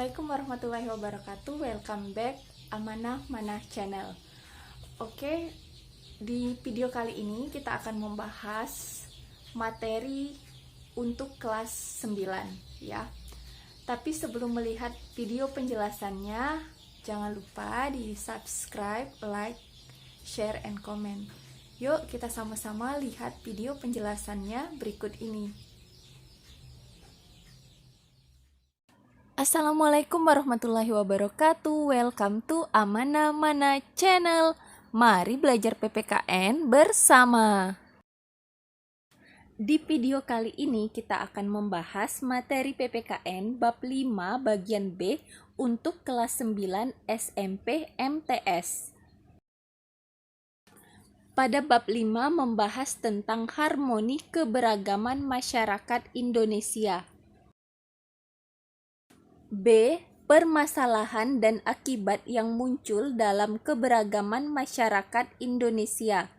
Assalamualaikum warahmatullahi wabarakatuh. Welcome back Amanah Manah Channel. Oke, di video kali ini kita akan membahas materi untuk kelas 9 ya. Tapi sebelum melihat video penjelasannya, jangan lupa di subscribe, like, share, and comment. Yuk kita sama-sama lihat video penjelasannya berikut ini. Assalamualaikum warahmatullahi wabarakatuh. Welcome to Amanah Manah Channel. Mari belajar PPKN bersama. Di video kali ini kita akan membahas materi PPKN bab 5 bagian B untuk kelas 9 SMP MTS. Pada bab 5 membahas tentang harmoni keberagaman masyarakat Indonesia. B. Permasalahan dan akibat yang muncul dalam keberagaman masyarakat Indonesia.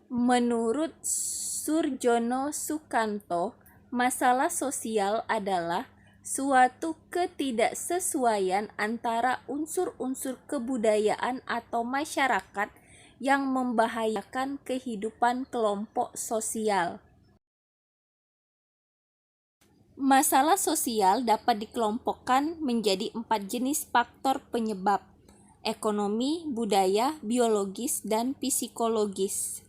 Menurut Surjono Sukanto, masalah sosial adalah suatu ketidaksesuaian antara unsur-unsur kebudayaan atau masyarakat yang membahayakan kehidupan kelompok sosial. Masalah sosial dapat dikelompokkan menjadi 4 jenis faktor penyebab: ekonomi, budaya, biologis, dan psikologis.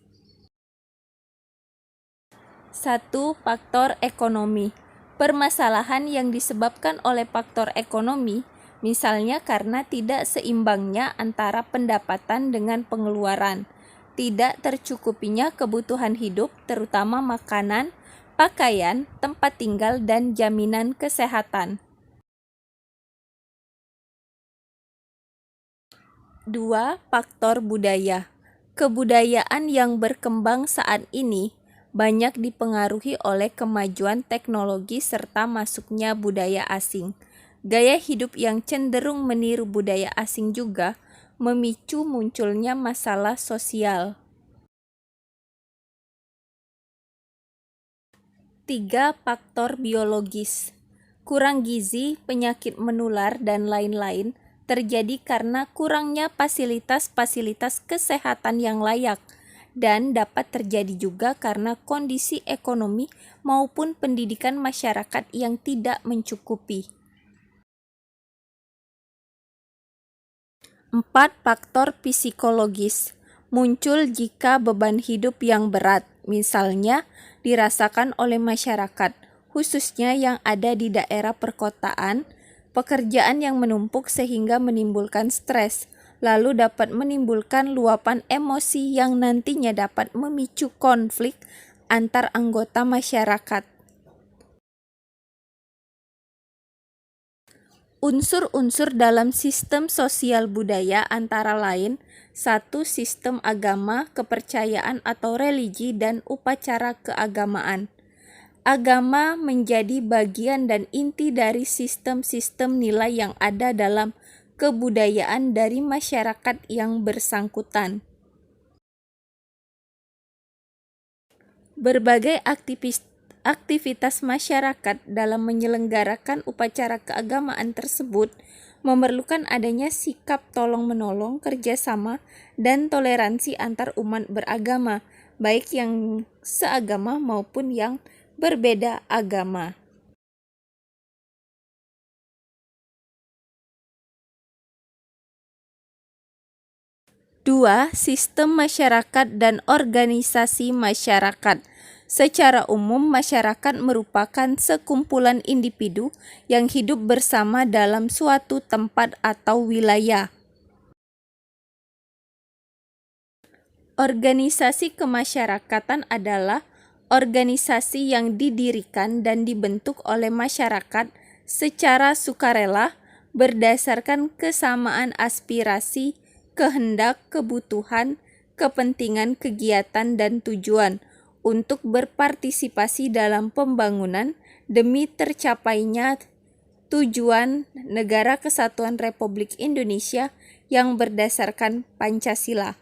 1. Faktor ekonomi. Permasalahan yang disebabkan oleh faktor ekonomi, misalnya karena tidak seimbangnya antara pendapatan dengan pengeluaran, tidak tercukupinya kebutuhan hidup, terutama makanan, pakaian, tempat tinggal, dan jaminan kesehatan. 2. Faktor budaya. Kebudayaan yang berkembang saat ini banyak dipengaruhi oleh kemajuan teknologi serta masuknya budaya asing. Gaya hidup yang cenderung meniru budaya asing juga memicu munculnya masalah sosial. 3. Faktor biologis. Kurang gizi, penyakit menular, dan lain-lain terjadi karena kurangnya fasilitas-fasilitas kesehatan yang layak, dan dapat terjadi juga karena kondisi ekonomi maupun pendidikan masyarakat yang tidak mencukupi. 4. Faktor psikologis. Muncul jika beban hidup yang berat, misalnya dirasakan oleh masyarakat, khususnya yang ada di daerah perkotaan, pekerjaan yang menumpuk sehingga menimbulkan stres, lalu dapat menimbulkan luapan emosi yang nantinya dapat memicu konflik antar anggota masyarakat. Unsur-unsur dalam sistem sosial budaya antara lain: 1. Sistem agama, kepercayaan atau religi, dan upacara keagamaan. Agama menjadi bagian dan inti dari sistem-sistem nilai yang ada dalam kebudayaan dari masyarakat yang bersangkutan. Berbagai aktivitas masyarakat dalam menyelenggarakan upacara keagamaan tersebut memerlukan adanya sikap tolong-menolong, kerjasama, dan toleransi antar umat beragama, baik yang seagama maupun yang berbeda agama. Dua, sistem masyarakat dan organisasi masyarakat. Secara umum, masyarakat merupakan sekumpulan individu yang hidup bersama dalam suatu tempat atau wilayah. Organisasi kemasyarakatan adalah organisasi yang didirikan dan dibentuk oleh masyarakat secara sukarela berdasarkan kesamaan aspirasi, kehendak, kebutuhan, kepentingan, kegiatan, dan tujuan untuk berpartisipasi dalam pembangunan demi tercapainya tujuan Negara Kesatuan Republik Indonesia yang berdasarkan Pancasila.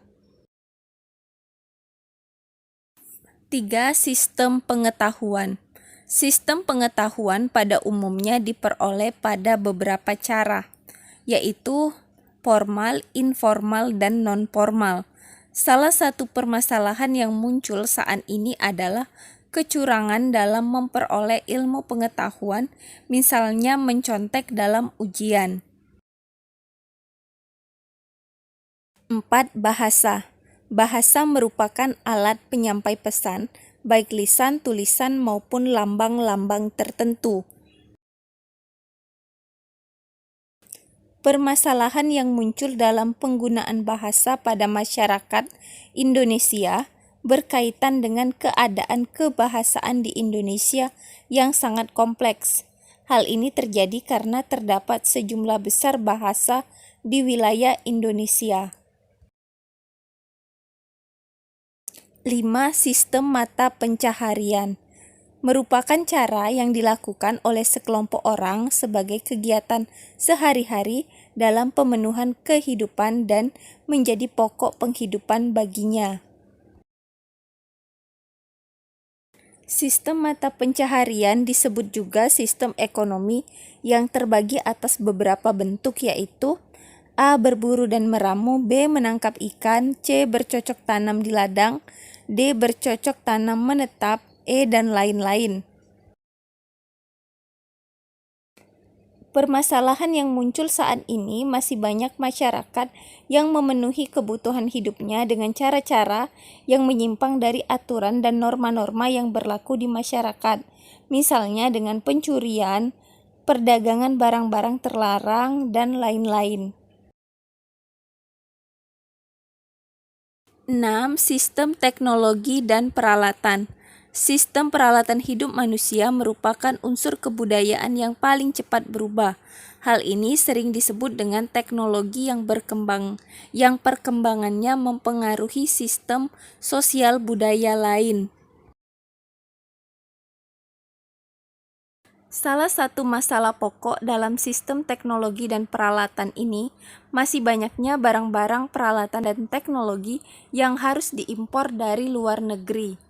3. Sistem pengetahuan. Sistem pengetahuan pada umumnya diperoleh pada beberapa cara, yaitu formal, informal, dan non-formal. Salah satu permasalahan yang muncul saat ini adalah kecurangan dalam memperoleh ilmu pengetahuan, misalnya mencontek dalam ujian. 4. Bahasa. Bahasa merupakan alat penyampai pesan, baik lisan, tulisan, maupun lambang-lambang tertentu. Permasalahan yang muncul dalam penggunaan bahasa pada masyarakat Indonesia berkaitan dengan keadaan kebahasaan di Indonesia yang sangat kompleks. Hal ini terjadi karena terdapat sejumlah besar bahasa di wilayah Indonesia. 5. Sistem mata pencaharian merupakan cara yang dilakukan oleh sekelompok orang sebagai kegiatan sehari-hari dalam pemenuhan kehidupan dan menjadi pokok penghidupan baginya. Sistem mata pencaharian disebut juga sistem ekonomi yang terbagi atas beberapa bentuk, yaitu A. Berburu dan meramu, B. Menangkap ikan, C. Bercocok tanam di ladang, D. Bercocok tanam menetap, E, dan lain-lain. Permasalahan yang muncul saat ini masih banyak masyarakat yang memenuhi kebutuhan hidupnya dengan cara-cara yang menyimpang dari aturan dan norma-norma yang berlaku di masyarakat, misalnya dengan pencurian, perdagangan barang-barang terlarang, dan lain-lain. 6. Sistem teknologi dan peralatan. Sistem peralatan hidup manusia merupakan unsur kebudayaan yang paling cepat berubah. Hal ini sering disebut dengan teknologi yang berkembang, yang perkembangannya mempengaruhi sistem sosial budaya lain. Salah satu masalah pokok dalam sistem teknologi dan peralatan ini masih banyaknya barang-barang, peralatan, dan teknologi yang harus diimpor dari luar negeri.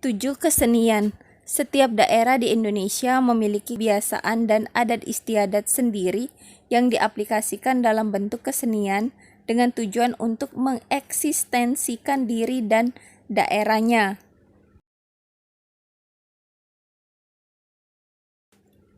7. Kesenian. Setiap daerah di Indonesia memiliki kebiasaan dan adat istiadat sendiri yang diaplikasikan dalam bentuk kesenian dengan tujuan untuk mengeksistensikan diri dan daerahnya.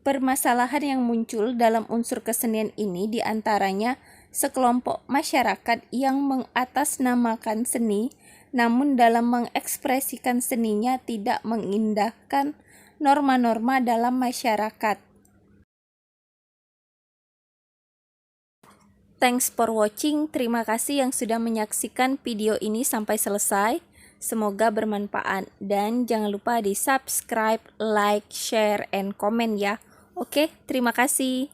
Permasalahan yang muncul dalam unsur kesenian ini diantaranya sekelompok masyarakat yang mengatasnamakan seni, namun dalam mengekspresikan seninya tidak mengindahkan norma-norma dalam masyarakat. Thanks for watching. Terima kasih yang sudah menyaksikan video ini sampai selesai. Semoga bermanfaat dan jangan lupa di subscribe, like, share, and comment ya. Oke, terima kasih.